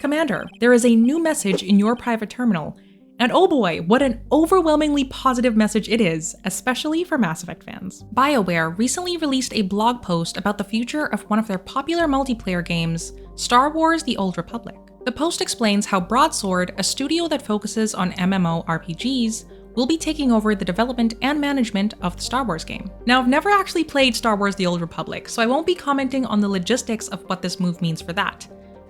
Commander, there is a new message in your private terminal. And oh boy, what an overwhelmingly positive message it is, especially for Mass Effect fans. Bioware recently released a blog post about the future of one of their popular multiplayer games, Star Wars: The Old Republic. The post explains how Broadsword, a studio that focuses on MMORPGs, will be taking over the development and management of the Star Wars game. Now, I've never actually played Star Wars: The Old Republic, so I won't be commenting on the logistics of what this move means for that.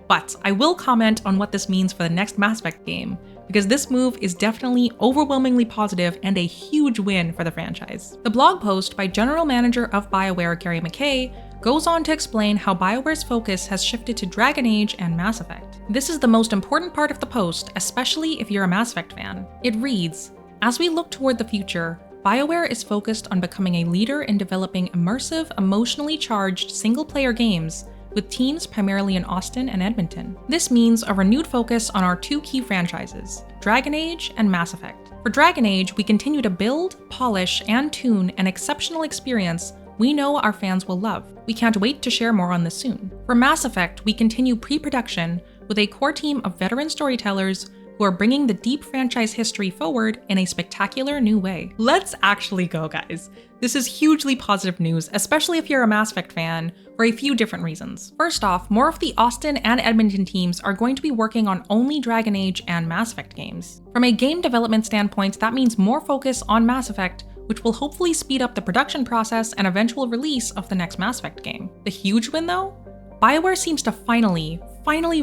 But I will comment on what this means for the next Mass Effect game, because this move is definitely overwhelmingly positive and a huge win for the franchise. The blog post by General Manager of Bioware Gary McKay goes on to explain how Bioware's focus has shifted to Dragon Age and Mass Effect. This is the most important part of the post, especially if you're a Mass Effect fan. It reads, "As we look toward the future, Bioware is focused on becoming a leader in developing immersive, emotionally charged single-player games with teams primarily in Austin and Edmonton. This means a renewed focus on our two key franchises, Dragon Age and Mass Effect. For Dragon Age, we continue to build, polish, and tune an exceptional experience we know our fans will love. We can't wait to share more on this soon. For Mass Effect, we continue pre-production with a core team of veteran storytellers who are bringing the deep franchise history forward in a spectacular new way." Let's actually go, guys. This is hugely positive news, especially if you're a Mass Effect fan, for a few different reasons. First off, more of the Austin and Edmonton teams are going to be working on only Dragon Age and Mass Effect games. From a game development standpoint, that means more focus on Mass Effect, which will hopefully speed up the production process and eventual release of the next Mass Effect game. The huge win though? Bioware seems to finally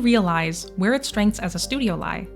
realize where its strengths as a studio lie.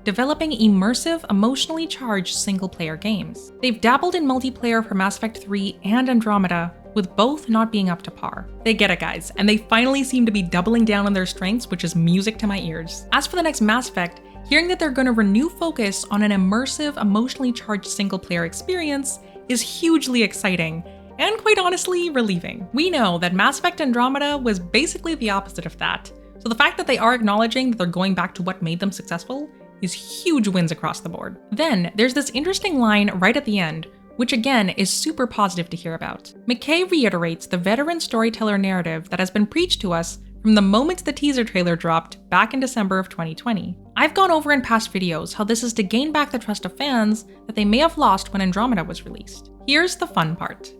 Developing immersive, emotionally charged single-player games. They've dabbled in multiplayer for Mass Effect 3 and Andromeda, with both not being up to par. They get it, guys, and they finally seem to be doubling down on their strengths, which is music to my ears. As for the next Mass Effect, hearing that they're going to renew focus on an immersive, emotionally charged single-player experience is hugely exciting, and quite honestly, relieving. We know that Mass Effect Andromeda was basically the opposite of that, so the fact that they are acknowledging that they're going back to what made them successful is huge wins across the board. Then, there's this interesting line right at the end, which again is super positive to hear about. McKay reiterates the veteran storyteller narrative that has been preached to us from the moment the teaser trailer dropped back in December of 2020. I've gone over in past videos how this is to gain back the trust of fans that they may have lost when Andromeda was released. Here's the fun part.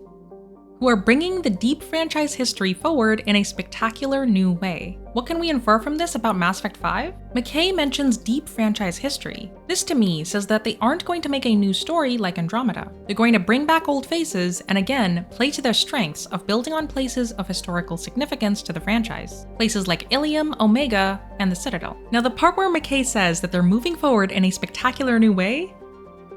Who are bringing the deep franchise history forward in a spectacular new way. What can we infer from this about Mass Effect 5? McKay mentions deep franchise history. This to me says that they aren't going to make a new story like Andromeda. They're going to bring back old faces and again, play to their strengths of building on places of historical significance to the franchise. Places like Ilium, Omega, and the Citadel. Now the part where McKay says that they're moving forward in a spectacular new way,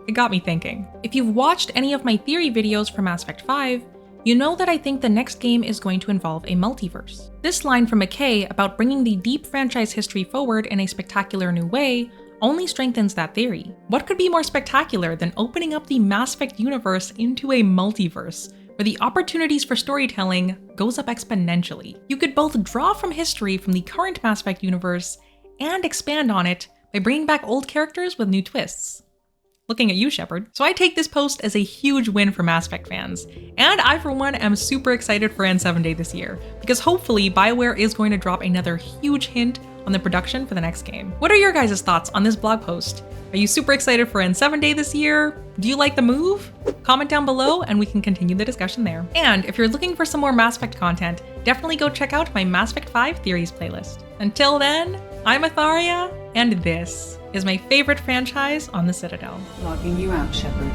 it got me thinking. If you've watched any of my theory videos for Mass Effect 5, you know that I think the next game is going to involve a multiverse. This line from McKay about bringing the deep franchise history forward in a spectacular new way only strengthens that theory. What could be more spectacular than opening up the Mass Effect universe into a multiverse, where the opportunities for storytelling goes up exponentially? You could both draw from history from the current Mass Effect universe and expand on it by bringing back old characters with new twists. Looking at you, Shepard. So I take this post as a huge win for Mass Effect fans, and I for one am super excited for N7 Day this year, because hopefully Bioware is going to drop another huge hint on the production for the next game. What are your guys' thoughts on this blog post? Are you super excited for N7 Day this year? Do you like the move? Comment down below and we can continue the discussion there. And if you're looking for some more Mass Effect content, definitely go check out my Mass Effect 5 Theories playlist. Until then, I'm Atharia, and this is my favorite franchise on the Citadel. Logging you out, Shepard.